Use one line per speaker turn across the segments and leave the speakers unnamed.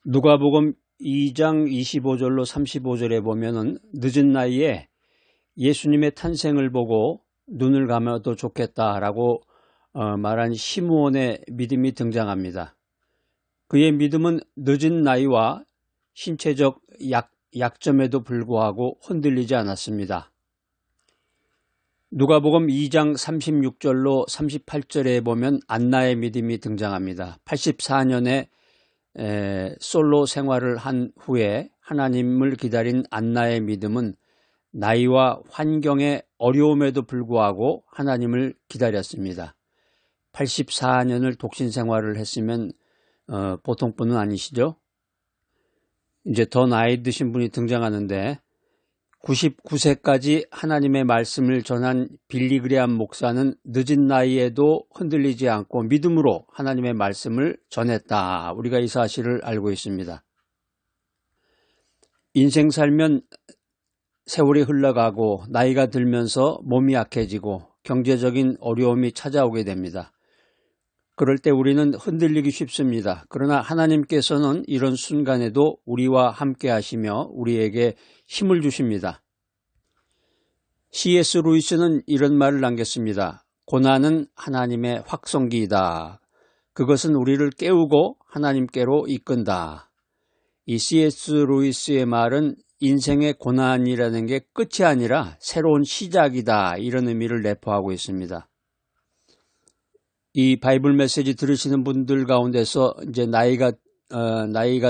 누가복음 2장 25절로 35절에 보면은 늦은 나이에 예수님의 탄생을 보고 눈을 감아도 좋겠다라고 말한 시므온의 믿음이 등장합니다. 그의 믿음은 늦은 나이와 신체적 약점에도 불구하고 흔들리지 않았습니다. 누가복음 2장 36절로 38절에 보면 안나의 믿음이 등장합니다. 84년에 솔로 생활을 한 후에 하나님을 기다린 안나의 믿음은 나이와 환경의 어려움에도 불구하고 하나님을 기다렸습니다. 84년을 독신 생활을 했으면 보통 분은 아니시죠? 이제 더 나이 드신 분이 등장하는데 99세까지 하나님의 말씀을 전한 빌리 그레암 목사는 늦은 나이에도 흔들리지 않고 믿음으로 하나님의 말씀을 전했다. 우리가 이 사실을 알고 있습니다. 인생 살면 세월이 흘러가고 나이가 들면서 몸이 약해지고 경제적인 어려움이 찾아오게 됩니다. 그럴 때 우리는 흔들리기 쉽습니다. 그러나 하나님께서는 이런 순간에도 우리와 함께 하시며 우리에게 힘을 주십니다. C.S. 루이스는 이런 말을 남겼습니다. 고난은 하나님의 확성기이다. 그것은 우리를 깨우고 하나님께로 이끈다. 이 C.S. 루이스의 말은 인생의 고난이라는 게 끝이 아니라 새로운 시작이다. 이런 의미를 내포하고 있습니다. 이 바이블 메시지 들으시는 분들 가운데서 이제 나이가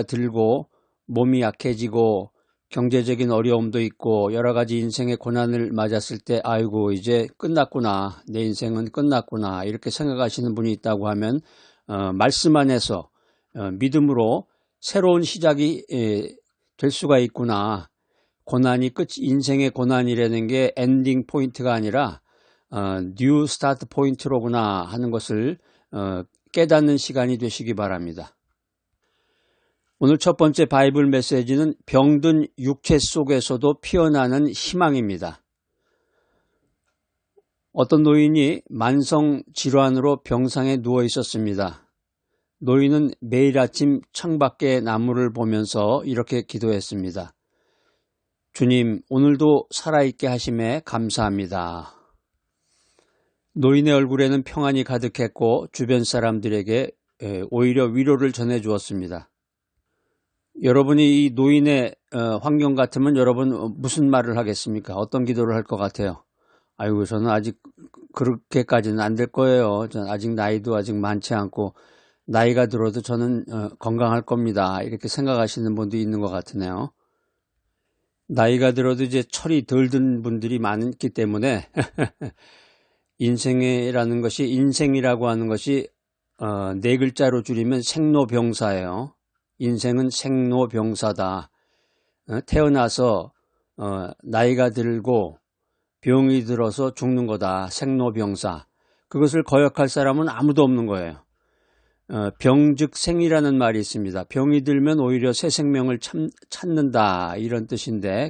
들고 몸이 약해지고 경제적인 어려움도 있고 여러 가지 인생의 고난을 맞았을 때 아이고 이제 끝났구나, 내 인생은 끝났구나 이렇게 생각하시는 분이 있다고 하면 말씀 안에서 믿음으로 새로운 시작이 될 수가 있구나. 고난이 인생의 고난이라는 게 엔딩 포인트가 아니라 뉴 스타트 포인트로구나 하는 것을 깨닫는 시간이 되시기 바랍니다. 오늘 첫 번째 바이블 메시지는 병든 육체 속에서도 피어나는 희망입니다. 어떤 노인이 만성 질환으로 병상에 누워 있었습니다. 노인은 매일 아침 창밖의 나무를 보면서 이렇게 기도했습니다. 주님, 오늘도 살아있게 하심에 감사합니다. 노인의 얼굴에는 평안이 가득했고 주변 사람들에게 오히려 위로를 전해주었습니다. 여러분이 이 노인의 환경 같으면 여러분 무슨 말을 하겠습니까? 어떤 기도를 할 것 같아요? 아이고 저는 아직 그렇게까지는 안 될 거예요. 저는 아직 나이도 아직 많지 않고 나이가 들어도 저는 건강할 겁니다. 이렇게 생각하시는 분도 있는 것 같으네요. 나이가 들어도 이제 철이 덜 든 분들이 많기 때문에 인생이라는 것이 인생이라고 하는 것이 네 글자로 줄이면 생로병사예요. 인생은 생로병사다. 태어나서 나이가 들고 병이 들어서 죽는 거다. 생로병사. 그것을 거역할 사람은 아무도 없는 거예요. 병즉생이라는 말이 있습니다. 병이 들면 오히려 새 생명을 찾는다 이런 뜻인데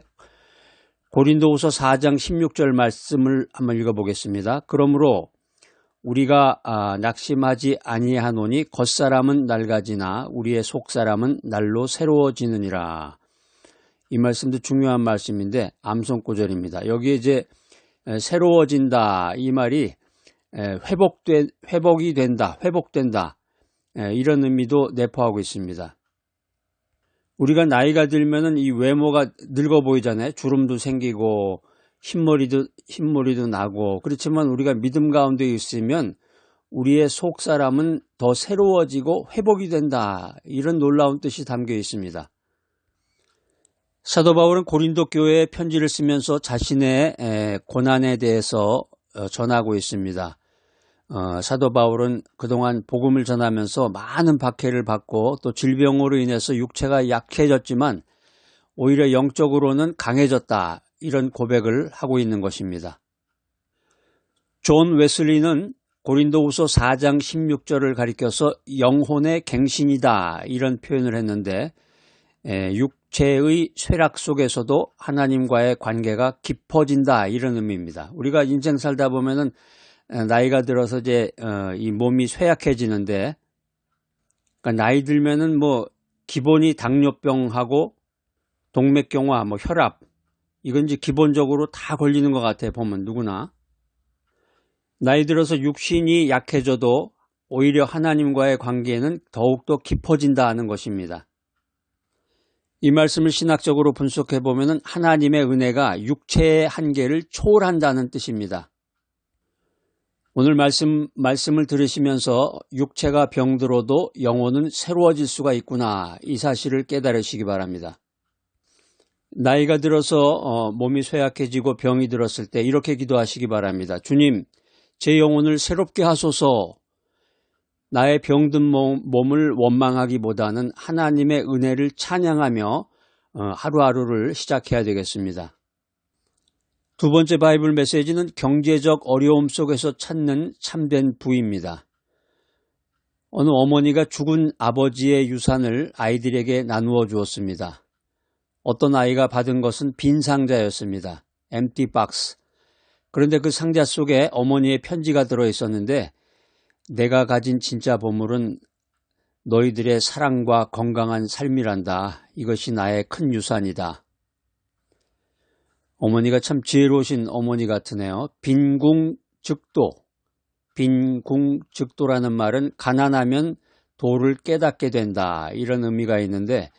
고린도후서 4장 16절 말씀을 한번 읽어보겠습니다. 그러므로 우리가 낙심하지 아니하노니 겉사람은 낡아지나 우리의 속사람은 날로 새로워지느니라. 이 말씀도 중요한 말씀인데 암송구절입니다. 여기에 이제 새로워진다 이 말이 회복이 된다, 회복된다 이런 의미도 내포하고 있습니다. 우리가 나이가 들면은 이 외모가 늙어 보이잖아요. 주름도 생기고 흰머리도 나고 그렇지만 우리가 믿음 가운데 있으면 우리의 속 사람은 더 새로워지고 회복이 된다. 이런 놀라운 뜻이 담겨 있습니다. 사도 바울은 고린도 교회에 편지를 쓰면서 자신의 고난에 대해서 전하고 있습니다. 사도 바울은 그동안 복음을 전하면서 많은 박해를 받고 또 질병으로 인해서 육체가 약해졌지만 오히려 영적으로는 강해졌다. 이런 고백을 하고 있는 것입니다. 존 웨슬리는 고린도후서 4장 16절을 가리켜서 영혼의 갱신이다 이런 표현을 했는데 육체의 쇠락 속에서도 하나님과의 관계가 깊어진다 이런 의미입니다. 우리가 인생 살다 보면은 나이가 들어서 이제 이 몸이 쇠약해지는데 그러니까 나이 들면은 뭐 기본이 당뇨병하고 동맥경화, 혈압, 이건 이제 기본적으로 다 걸리는 것 같아요. 보면 누구나. 나이 들어서 육신이 약해져도 오히려 하나님과의 관계는 더욱더 깊어진다는 것입니다. 이 말씀을 신학적으로 분석해 보면 하나님의 은혜가 육체의 한계를 초월한다는 뜻입니다. 오늘 말씀을 들으시면서 육체가 병들어도 영혼은 새로워질 수가 있구나, 이 사실을 깨달으시기 바랍니다. 나이가 들어서 몸이 쇠약해지고 병이 들었을 때 이렇게 기도하시기 바랍니다. 주님, 제 영혼을 새롭게 하소서. 나의 병든 몸을 원망하기보다는 하나님의 은혜를 찬양하며 하루하루를 시작해야 되겠습니다. 두 번째 바이블 메시지는 경제적 어려움 속에서 찾는 참된 부입니다. 어느 어머니가 죽은 아버지의 유산을 아이들에게 나누어 주었습니다. 어떤 아이가 받은 것은 빈 상자였습니다. empty box. 그런데 그 상자 속에 어머니의 편지가 들어있었는데, 내가 가진 진짜 보물은 너희들의 사랑과 건강한 삶이란다. 이것이 나의 큰 유산이다. 어머니가 참 지혜로우신 어머니 같으네요. 빈궁즉도. 빈궁즉도라는 말은 가난하면 도를 깨닫게 된다, 이런 의미가 있는데,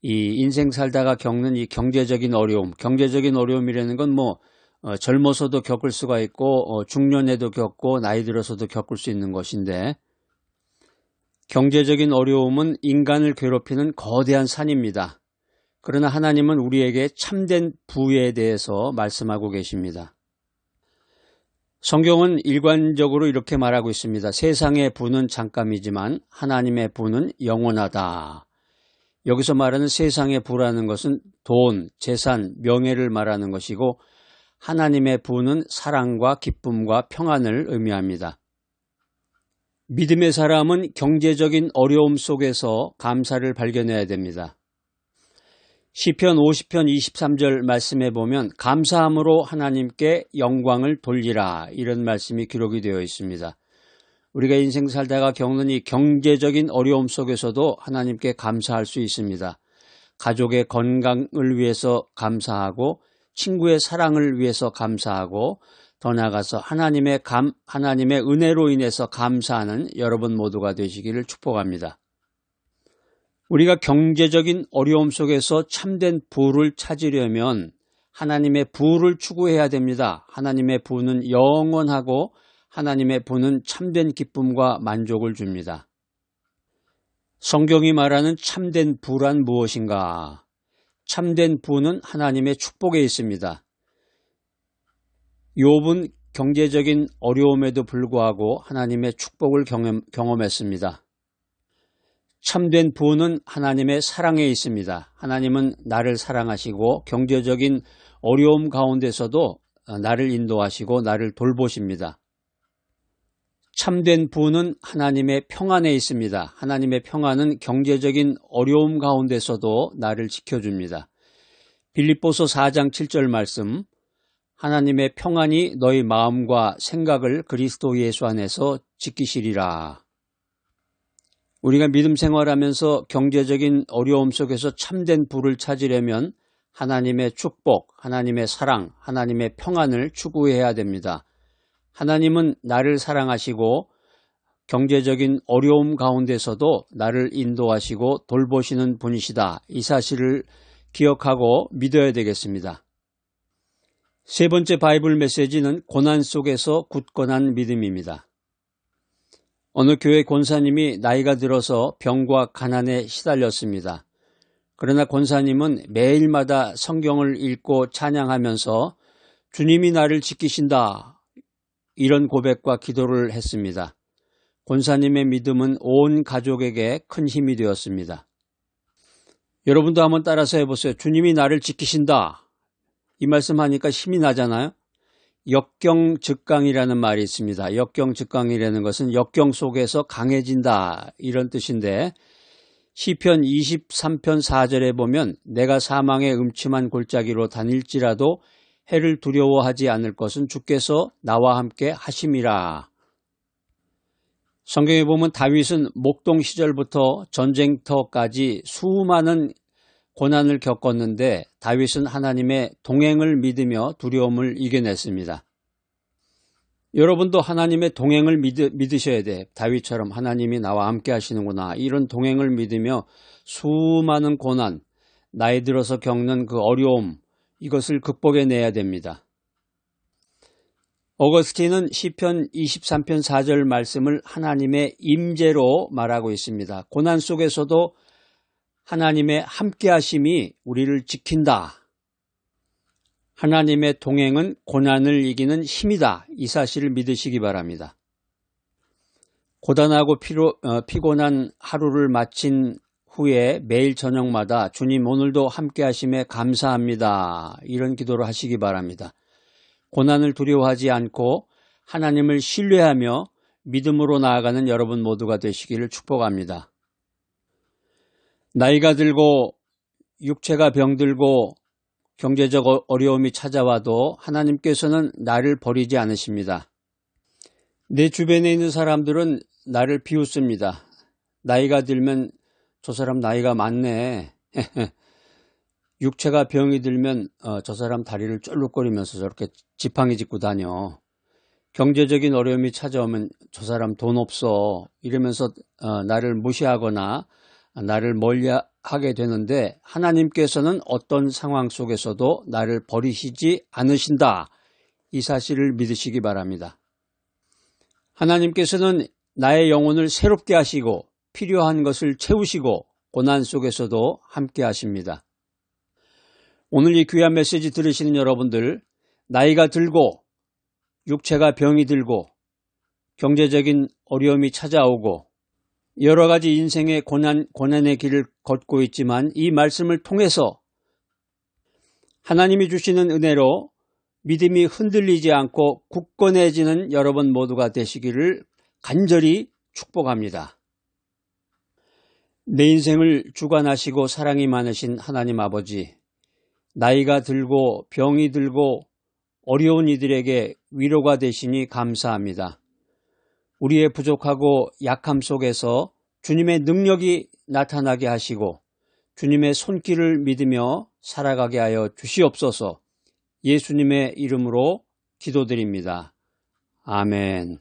이 인생 살다가 겪는 이 경제적인 어려움이라는 건 젊어서도 겪을 수가 있고 중년에도 겪고 나이 들어서도 겪을 수 있는 것인데, 경제적인 어려움은 인간을 괴롭히는 거대한 산입니다. 그러나 하나님은 우리에게 참된 부에 대해서 말씀하고 계십니다. 성경은 일관적으로 이렇게 말하고 있습니다. 세상의 부는 잠깐이지만 하나님의 부는 영원하다. 여기서 말하는 세상의 부라는 것은 돈, 재산, 명예를 말하는 것이고, 하나님의 부는 사랑과 기쁨과 평안을 의미합니다. 믿음의 사람은 경제적인 어려움 속에서 감사를 발견해야 됩니다. 시편 50편 23절 말씀에 보면 감사함으로 하나님께 영광을 돌리라, 이런 말씀이 기록이 되어 있습니다. 우리가 인생 살다가 겪는 이 경제적인 어려움 속에서도 하나님께 감사할 수 있습니다. 가족의 건강을 위해서 감사하고, 친구의 사랑을 위해서 감사하고, 더 나아가서 하나님의 은혜로 인해서 감사하는 여러분 모두가 되시기를 축복합니다. 우리가 경제적인 어려움 속에서 참된 부를 찾으려면 하나님의 부를 추구해야 됩니다. 하나님의 부는 영원하고 하나님의 부는 참된 기쁨과 만족을 줍니다. 성경이 말하는 참된 부란 무엇인가? 참된 부는 하나님의 축복에 있습니다. 욥은 경제적인 어려움에도 불구하고 하나님의 축복을 경험했습니다. 참된 부는 하나님의 사랑에 있습니다. 하나님은 나를 사랑하시고 경제적인 어려움 가운데서도 나를 인도하시고 나를 돌보십니다. 참된 부는 하나님의 평안에 있습니다. 하나님의 평안은 경제적인 어려움 가운데서도 나를 지켜줍니다. 빌립보서 4장 7절 말씀, 하나님의 평안이 너희 마음과 생각을 그리스도 예수 안에서 지키시리라. 우리가 믿음 생활하면서 경제적인 어려움 속에서 참된 부를 찾으려면 하나님의 축복, 하나님의 사랑, 하나님의 평안을 추구해야 됩니다. 하나님은 나를 사랑하시고 경제적인 어려움 가운데서도 나를 인도하시고 돌보시는 분이시다. 이 사실을 기억하고 믿어야 되겠습니다. 세 번째 바이블 메시지는 고난 속에서 굳건한 믿음입니다. 어느 교회 권사님이 나이가 들어서 병과 가난에 시달렸습니다. 그러나 권사님은 매일마다 성경을 읽고 찬양하면서 주님이 나를 지키신다, 이런 고백과 기도를 했습니다. 권사님의 믿음은 온 가족에게 큰 힘이 되었습니다. 여러분도 한번 따라서 해보세요. 주님이 나를 지키신다. 이 말씀하니까 힘이 나잖아요. 역경즉강이라는 말이 있습니다. 역경즉강이라는 것은 역경 속에서 강해진다, 이런 뜻인데, 시편 23편 4절에 보면 내가 사망의 음침한 골짜기로 다닐지라도 해를 두려워하지 않을 것은 주께서 나와 함께 하심이라. 성경에 보면 다윗은 목동 시절부터 전쟁터까지 수많은 고난을 겪었는데 다윗은 하나님의 동행을 믿으며 두려움을 이겨냈습니다. 여러분도 하나님의 동행을 믿으셔야 돼. 다윗처럼 하나님이 나와 함께 하시는구나. 이런 동행을 믿으며 수많은 고난, 나이 들어서 겪는 그 어려움, 이것을 극복해내야 됩니다. 어거스틴은 시편 23편 4절 말씀을 하나님의 임재로 말하고 있습니다. 고난 속에서도 하나님의 함께하심이 우리를 지킨다. 하나님의 동행은 고난을 이기는 힘이다. 이 사실을 믿으시기 바랍니다. 고단하고 피곤한 하루를 마친 후에 매일 저녁마다 주님 오늘도 함께하심에 감사합니다. 이런 기도를 하시기 바랍니다. 고난을 두려워하지 않고 하나님을 신뢰하며 믿음으로 나아가는 여러분 모두가 되시기를 축복합니다. 나이가 들고 육체가 병들고 경제적 어려움이 찾아와도 하나님께서는 나를 버리지 않으십니다. 내 주변에 있는 사람들은 나를 비웃습니다. 나이가 들면 저 사람 나이가 많네. 육체가 병이 들면 저 사람 다리를 쫄룩거리면서 저렇게 지팡이 짚고 다녀. 경제적인 어려움이 찾아오면 저 사람 돈 없어. 이러면서 나를 무시하거나 나를 멀리하게 되는데 하나님께서는 어떤 상황 속에서도 나를 버리시지 않으신다. 이 사실을 믿으시기 바랍니다. 하나님께서는 나의 영혼을 새롭게 하시고 필요한 것을 채우시고 고난 속에서도 함께 하십니다. 오늘 이 귀한 메시지 들으시는 여러분들, 나이가 들고 육체가 병이 들고 경제적인 어려움이 찾아오고 여러 가지 인생의 고난의 길을 걷고 있지만 이 말씀을 통해서 하나님이 주시는 은혜로 믿음이 흔들리지 않고 굳건해지는 여러분 모두가 되시기를 간절히 축복합니다. 내 인생을 주관하시고 사랑이 많으신 하나님 아버지, 나이가 들고 병이 들고 어려운 이들에게 위로가 되시니 감사합니다. 우리의 부족하고 약함 속에서 주님의 능력이 나타나게 하시고 주님의 손길을 믿으며 살아가게 하여 주시옵소서. 예수님의 이름으로 기도드립니다. 아멘.